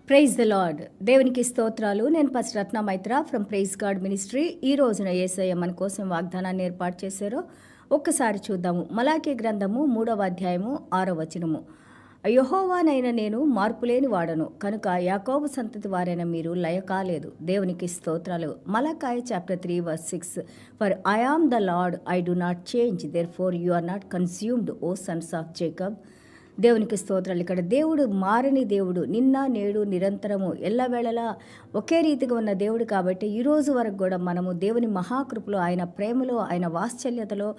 Praise the lord. దేవునికి స్తోత్రాలు. నేను pastor Ratna Maitra from Praise God Ministry. ఈ రోజున యేసయ్య మన కోసం వాగ్దానాన్ని ఏర్పాటు చేశారో ఒక్కసారి చూద్దాము. మలాకీ గ్రంథము 3వ అధ్యాయము 6వ వచనము. యెహోవానైన నేను మార్పులేని వాడను, కనుక యాకోబు సంతతి వారైన మీరు లయ కాలేదు. దేవునికి స్తోత్రాలు. Malachi chapter 3 verse 6. For I am the Lord, I do not change, therefore you are not consumed, O sons of Jacob. దేవునికి స్తోత్రాలు. ఇక్కడ దేవుడు మారని దేవుడు, నిన్న నేడు నిరంతరము ఎల్లవేళలా ఒకే రీతిగా ఉన్న దేవుడు. కాబట్టి ఈరోజు వరకు కూడా మనము దేవుని మహాకృపలో, ఆయన ప్రేమలో, ఆయన వాత్సల్యతలో,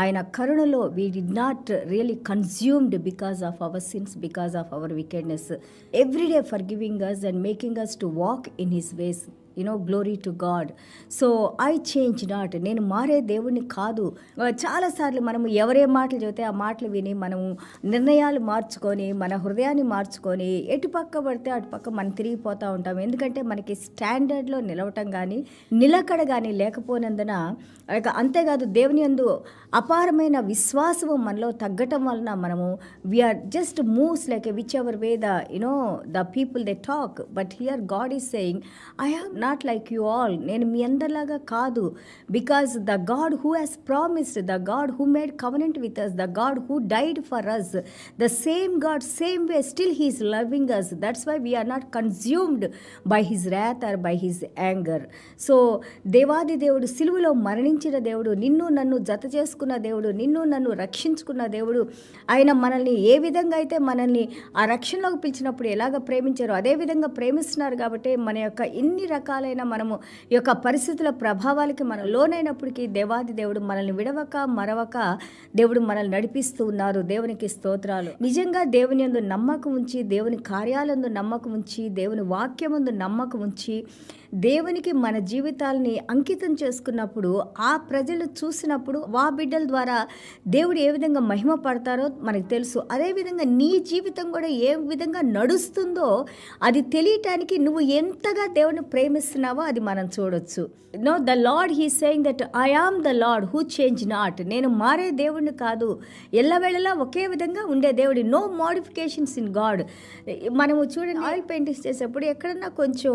ఆయన కరుణలో we did not really consumed because of our sins, because of our wickedness. Everyday for giving us and making us to walk in his ways. Glory to God. So I change not, నేను మారే దేవుడిని కాదు. చాలాసార్లు మనము ఎవరే మాటలు చెబితే ఆ మాటలు విని మనము నిర్ణయాలు మార్చుకొని, మన హృదయాన్ని మార్చుకొని ఎటు పక్క పడితే అటు పక్క మనం తిరిగిపోతూ ఉంటాం. ఎందుకంటే మనకి స్టాండర్డ్లో నిలవటం కానీ నిలకడ కానీ లేకపోయినందున, అంతేకాదు దేవుని యందు అపారమైన విశ్వాసము మనలో తగ్గటం వలన మనము we are just moves like whichever way the people they talk. But here God is saying, I am not like you all. నేను మీ అందరిలాగా కాదు. Because the God who has promised, the God who made covenant with us, the God who died for us, the same God same way still he is loving us. That's why we are not consumed by his wrath or by his anger. So దేవాది దేవుడు, సిలువలో మరణించిన దేవుడు, నిన్ను నన్ను జత చేసుకున్న దేవుడు, నిన్ను నన్ను రక్షించుకున్న దేవుడు, ఆయన మనల్ని ఏ విధంగా అయితే మనల్ని ఆ రక్షణలోకి పిలిచినప్పుడు ఎలాగ ప్రేమించారో అదే విధంగా ప్రేమిస్తున్నారు. కాబట్టి మన యొక్క ఇన్ని రకాలైన మనము ఈ యొక్క పరిస్థితుల ప్రభావాలకి మనం లోనైనప్పటికీ దేవాది దేవుడు మనల్ని విడవక మరవక దేవుడు మనల్ని నడిపిస్తూ ఉన్నారు. దేవునికి స్తోత్రాలు. నిజంగా దేవుని యందు నమ్మకం ఉంచి, దేవుని కార్యాలందు నమ్మకం ఉంచి, దేవుని వాక్యమందు నమ్మకం ఉంచి దేవునికి మన జీవితాలని అంకితం చేసుకున్నప్పుడు, ఆ ప్రజలు చూసినప్పుడు ఆ బిడ్డల ద్వారా దేవుడు ఏ విధంగా మహిమ పడతారో మనకు తెలుసు. అదేవిధంగా నీ జీవితం కూడా ఏ విధంగా నడుస్తుందో అది తెలియటానికి నువ్వు ఎంతగా దేవుని ప్రేమిస్తున్నావో అది మనం చూడొచ్చు. The Lord he saying that I am the Lord who change not. నేను మారే దేవుడిని కాదు, ఎల్లవేళలా ఒకే విధంగా ఉండే దేవుడి. No modifications in God. మనము చూడండి, ఆయిల్ పెయింటింగ్స్ చేసేప్పుడు ఎక్కడన్నా కొంచెం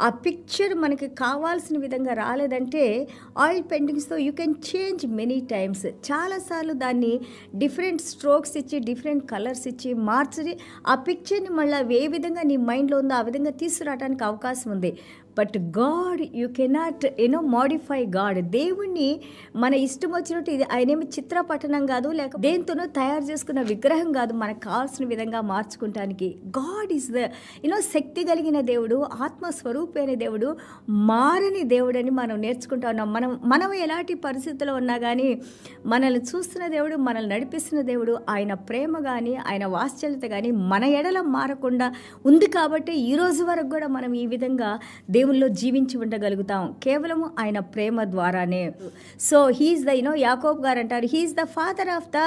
ఆ పిక్చర్ మనకి కావాల్సిన విధంగా రాలేదంటే ఆయిల్ పెయింటింగ్స్తో you can change many times. చాలాసార్లు దాన్ని డిఫరెంట్ స్ట్రోక్స్ ఇచ్చి, డిఫరెంట్ కలర్స్ ఇచ్చి మార్చి ఆ పిక్చర్ని మళ్ళీ ఏ విధంగా నీ మైండ్లో ఉందో ఆ విధంగా తీసుకురావడానికి అవకాశం ఉంది. But God you cannot modify God. దేవుణ్ణి మన ఇష్టం వచ్చినట్టు, ఇది ఆయనేమి చిత్రపటనం కాదు, లేక దేంతోనో తయారు చేసుకున్న విగ్రహం కాదు మనకు కావాల్సిన విధంగా మార్చుకుంటానికి. గాడ్ ఈజ్ ద శక్తి కలిగిన దేవుడు, ఆత్మస్వరూపైన దేవుడు, మారని దేవుడు అని మనం నేర్చుకుంటా ఉన్నాం. మనం ఎలాంటి పరిస్థితుల్లో ఉన్నా కానీ మనల్ని చూస్తున్న దేవుడు, మనల్ని నడిపిస్తున్న దేవుడు, ఆయన ప్రేమ కానీ ఆయన వాత్సల్యత కానీ మన ఎడల మారకుండా ఉంది. కాబట్టి ఈ రోజు వరకు కూడా మనం ఈ విధంగా దేవుల్లో జీవించి ఉండగలుగుతాం కేవలము ఆయన ప్రేమ ద్వారానే. సో హీఈస్ ద యాకోబ్ గారు అంటారు, he's the father of the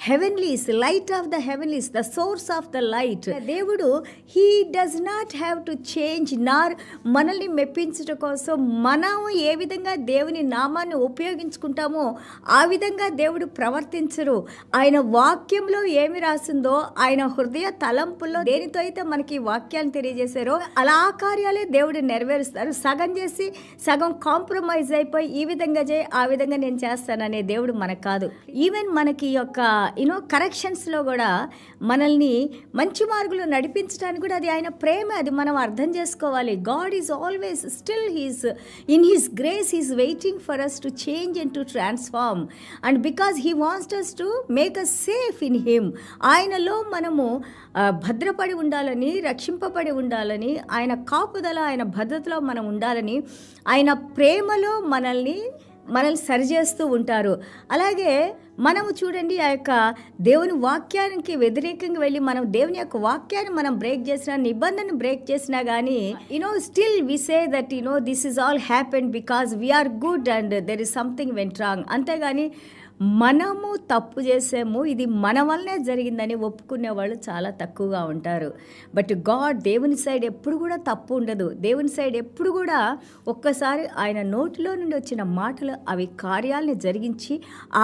heavenlies, light of the heavenlies, the source of the light. దేవుడు he does not have to change nor మనల్ని మెప్పించడం కోసం మనం ఏ విధంగా దేవుని నామాన్ని ఉపయోగించుకుంటామో ఆ విధంగా దేవుడు ప్రవర్తించరు. ఆయన వాక్యంలో ఏమి రాసిందో, ఆయన హృదయ తలంపుల్లో దేనితో అయితే మనకి వాక్యాన్ని తెలియజేశారో అలా ఆ కార్యాలే దేవుడు నెరవేరుస్తారు. సగం చేసి సగం కాంప్రమైజ్ అయిపోయి ఈ విధంగా చేయి, ఆ విధంగా నేను చేస్తాననే దేవుడు మనకు కాదు. ఈవెన్ మనకి యొక్క కరెక్షన్స్లో కూడా మనల్ని మంచి మార్గంలో నడిపించడానికి కూడా అది ఆయన ప్రేమ, అది మనం అర్థం చేసుకోవాలి. God is always still he's in his grace, he's waiting for us to change and to transform. And because he wants us to make us safe in him. ఆయనలో మనము భద్రపడి ఉండాలని, రక్షింపబడి ఉండాలని, ఆయన కాపుదల, ఆయన భద్రతలో మనం ఉండాలని, ఆయన ప్రేమలో మనల్ని సరిచేస్తూ ఉంటారు. అలాగే మనము చూడండి, ఆ యొక్క దేవుని వాక్యానికి వ్యతిరేకంగా వెళ్ళి మనం దేవుని యొక్క వాక్యాన్ని మనం బ్రేక్ చేసినా, నిబంధనను బ్రేక్ చేసినా కానీ still we say that this is all happened because we are good and there is something went wrong. అంతేగాని మనము తప్పు చేసాము, ఇది మన వల్లనే జరిగిందని ఒప్పుకునే వాళ్ళు చాలా తక్కువగా ఉంటారు. బట్ దేవుని సైడ్ ఎప్పుడు కూడా తప్పు ఉండదు. దేవుని సైడ్ ఎప్పుడు కూడా ఒక్కసారి ఆయన నోటిలో నుండి వచ్చిన మాటలు అవి కార్యాలని జరిగించి,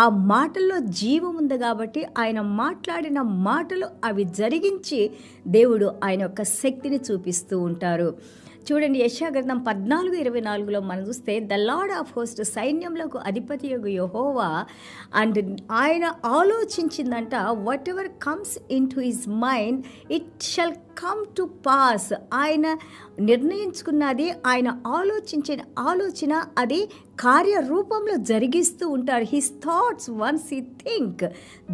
ఆ మాటల్లో జీవం ఉంది కాబట్టి ఆయన మాట్లాడిన మాటలు అవి జరిగించి దేవుడు ఆయన యొక్క శక్తిని చూపిస్తూ ఉంటారు. చూడండి, యెషయా గ్రంథం 14:24లో మనం చూస్తే, ద లార్డ్ ఆఫ్ హోస్ట్, సైన్యములకు అధిపతియగు యెహోవా, అండ్ ఆయన ఆలోచించిందంట, whatever comes into his mind it shall come to pass. ఆయన నిర్ణయించుకున్నది, ఆయన ఆలోచించిన ఆలోచన అది కార్యరూపంలో జరిగిస్తూ ఉంటారు. His thoughts once he think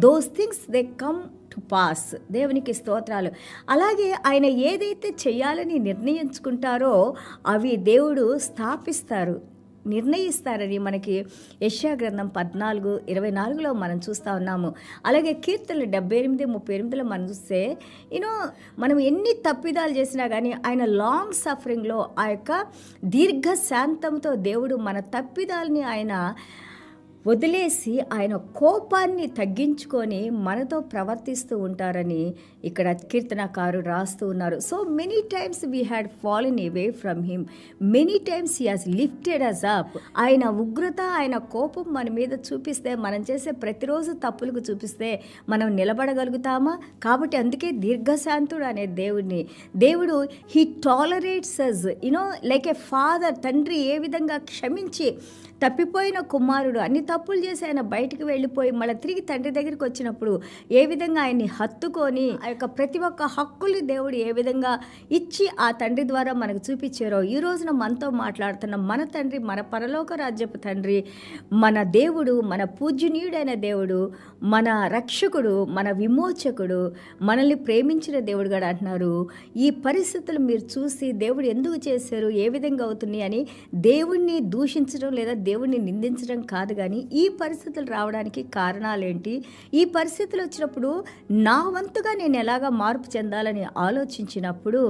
those things they come to pass. దేవునికి స్తోత్రాలు. అలాగే ఆయన ఏదైతే చేయాలని నిర్ణయించుకుంటారో అవి దేవుడు స్థాపిస్తారు, నిర్ణయిస్తారని మనకి యెషయా గ్రంథం 14:24లో మనం చూస్తూ ఉన్నాము. అలాగే కీర్తనలు 78:38లో మనం చూస్తే, మనం ఎన్ని తప్పిదాలు చేసినా కానీ ఆయన లాంగ్ సఫరింగ్లో, ఆ యొక్క దీర్ఘ శాంతంతో దేవుడు మన తప్పిదాలని ఆయన వదిలేసి ఆయన కోపాన్ని తగ్గించుకొని మనతో ప్రవర్తిస్తూ ఉంటారని ఇక్కడ కీర్తనకారు రాస్తూ ఉన్నారు. So many times we had fallen away from him, many times he has lifted us up. ఆయన ఉగ్రత, ఆయన కోపం మన మీద చూపిస్తే, మనం చేసే ప్రతిరోజు తప్పులకు చూపిస్తే మనం నిలబడగలుగుతామా? కాబట్టి అందుకే దీర్ఘశాంతుడు అనే దేవుడు he tolerates us, like a father. తండ్రి ఏ విధంగా క్షమించి, తప్పిపోయిన కుమారుడు అన్ని తప్పులు చేసి ఆయన బయటికి వెళ్ళిపోయి మళ్ళీ తిరిగి తండ్రి దగ్గరికి వచ్చినప్పుడు ఏ విధంగా ఆయన్ని హత్తుకొని ఆ యొక్క ప్రతి ఒక్క హక్కులు దేవుడు ఏ విధంగా ఇచ్చి ఆ తండ్రి ద్వారా మనకు చూపించారో, ఈ రోజున మనతో మాట్లాడుతున్న మన తండ్రి, మన పరలోక రాజ్యపు తండ్రి, మన దేవుడు, మన పూజ్యనీయుడైన దేవుడు, మన రక్షకుడు, మన విమోచకుడు, మనల్ని ప్రేమించిన దేవుడు కూడా అంటున్నారు, ఈ పరిస్థితులు మీరు చూసి దేవుడు ఎందుకు చేశారు, ఏ విధంగా అవుతుంది అని దేవుణ్ణి దూషించడం లేదా దేవుణ్ణి నిందించడం కాదు, కానీ ఈ పరిస్థితులు రావడానికి కారణాలేంటి, ఈ పరిస్థితులు వచ్చినప్పుడు నా వంతుగా నేను ఎలాగా మార్పు చెందాలని ఆలోచించినప్పుడు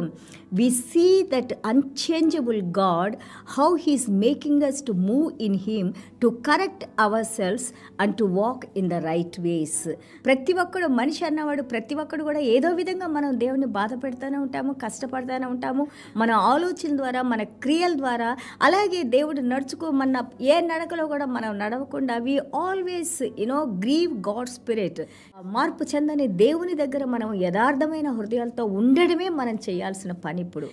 we see that unchangeable God, how he's making us to move in him to correct our selves and to walk in the right ways. ప్రతి ఒక్కడు మనిషి అన్నవాడు, ప్రతి ఒక్కడు కూడా ఏదో విధంగా మనం దేవుని బాధ పెడతానే ఉంటాము, కష్టపడతానే ఉంటాము, మన ఆలోచన ద్వారా, మన క్రియల ద్వారా. అలాగే దేవుడు నడుచుకోమన్న ఏ నడకలో కూడా మనం నడవకుండా we always grieve God spirit. మార్పు చెందని దేవుని దగ్గర మనం యథార్థమైన హృదయాలతో ఉండడమే మనం చేయాల్సిన పని. ఇప్పుడు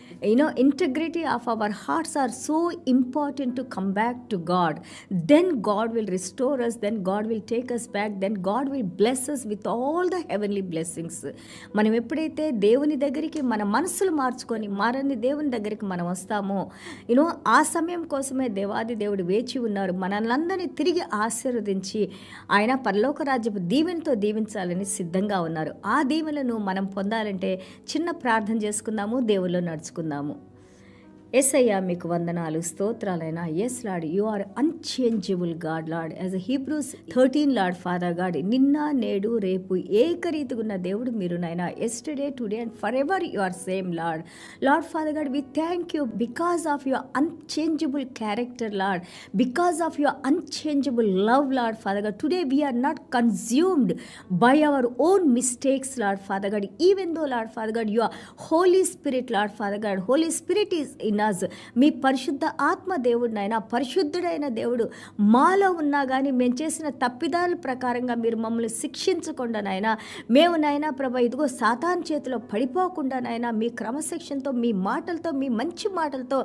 integrity of our hearts are so important to come back to God. Then God will restore us, then God will take us back, then God will bless us with all the heavenly blessings. మనం ఎప్పుడైతే దేవుని దగ్గరికి మన మనసులు మార్చుకొని మారని దేవుని దగ్గరికి మనం వస్తామో, ఆ సమయం కోసమే దేవాది దేవుడు వేచి ఉన్నారు. మనల్నందరినీ తిరిగి ఆశీర్వదించి ఆయన పరలోక రాజ్యపు దీవెనతో దీవించాలని సిద్ధంగా ఉన్నారు. ఆ దీవెనలను మనం పొందాలంటే చిన్న ప్రార్థన చేసుకుందాము, దేవుల్లో నడుచుకుందాము. యేసయ్యా మీకు వందనాలు, స్తోత్రాలైన. Yes Lord, you are unchangeable God Lord. As Hebrews 13 Lord Father God, నిన్న నేడు రేపు ఏకరీతిగున్న దేవుడు మీరు నాయన. Yesterday, today and forever you are same Lord. Lord Father God, we thank you because of your unchangeable character Lord, because of your unchangeable love Lord Father God. Today we are not consumed by our own mistakes Lord Father God, even though Lord Father God your Holy Spirit Lord Father God, Holy Spirit is in us. మీ పరిశుద్ధ ఆత్మ దేవుడు నాయన, పరిశుద్ధుడైన దేవుడు మాలో ఉన్నా కానీ మేము చేసిన తప్పిదాల ప్రకారంగా మీరు మమ్మల్ని శిక్షించకుండా నాయన, మేము నాయన ప్రభా ఇదిగో సాతాను చేతిలో పడిపోకుండా నాయన, మీ క్రమశిక్షణతో, మీ మాటలతో, మీ మంచి మాటలతో,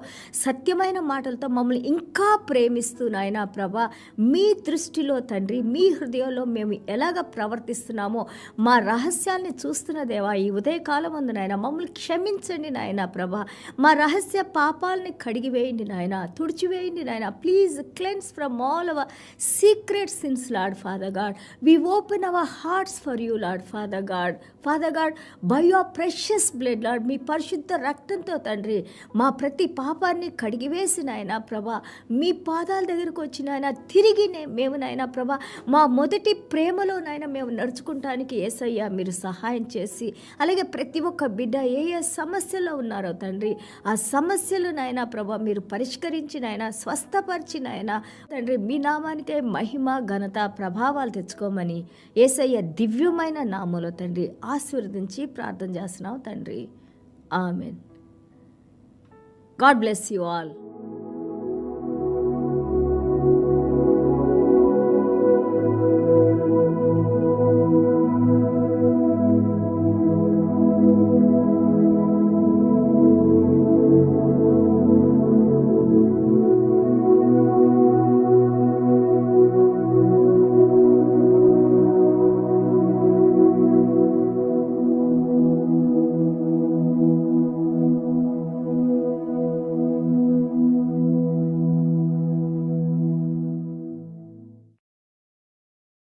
సత్యమైన మాటలతో మమ్మల్ని ఇంకా ప్రేమిస్తూ నాయన ప్రభా, మీ దృష్టిలో తండ్రి, మీ హృదయంలో మేము ఎలాగ ప్రవర్తిస్తున్నామో మా రహస్యాల్ని చూస్తున్న దేవా, ఈ ఉదయకాలం అందు నాయన మమ్మల్ని క్షమించండి నాయన ప్రభా, మా రహస్య పాపాలని కడిగివేయండి నాయన, తుడిచివేయండి నాయన. Please cleanse from all our secret sins Lord Father God. We open our hearts for you Lord Father God. Father God, by your precious blood Lord, మీ పరిశుద్ధ రక్తంతో తండ్రి మా ప్రతి పాపాన్ని కడిగివేసి నాయన ప్రభా, మీ పాదాల దగ్గరకు వచ్చి నాయన తిరిగి మేము నాయన ప్రభా మా మొదటి ప్రేమలో నాయన మేము నడుచుకుంటానికి యేసయ్యా మీరు సహాయం చేసి, అలాగే ప్రతి ఒక్క బిడ్డ ఏ ఏ సమస్యలో ఉన్నారో తండ్రి, ఆ సమస్య సమస్యలు నాయనా ప్రభా మీరు పరిష్కరించి నాయనా స్వస్థపరిచి నాయనా తండ్రి మీ నామానికే మహిమ ఘనత ప్రభావాలు తెచ్చుకోమని యేసయ్య దివ్యమైన నామములో తండ్రి ఆశీర్వదించి ప్రార్థన చేస్తున్నాం తండ్రి. Amen. God bless you all.